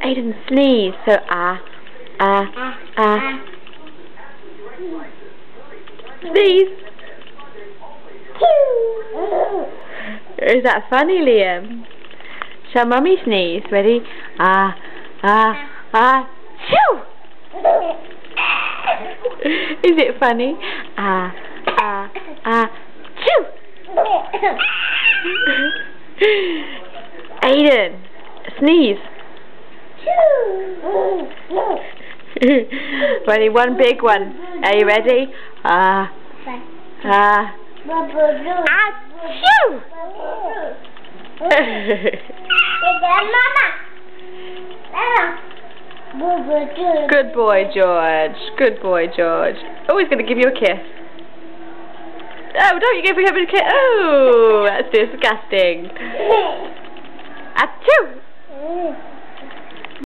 Aiden, sneeze. So sneeze. Is that funny, Liam? Shall Mummy sneeze? Ready? Shoo! Is it funny? Shoo! Aiden, sneeze. Ready? One big one. Are you ready? Shoo! Good boy, George. Good boy, George. Oh, he's going to give you a kiss. Oh, don't you give him a kiss. Oh, that's disgusting.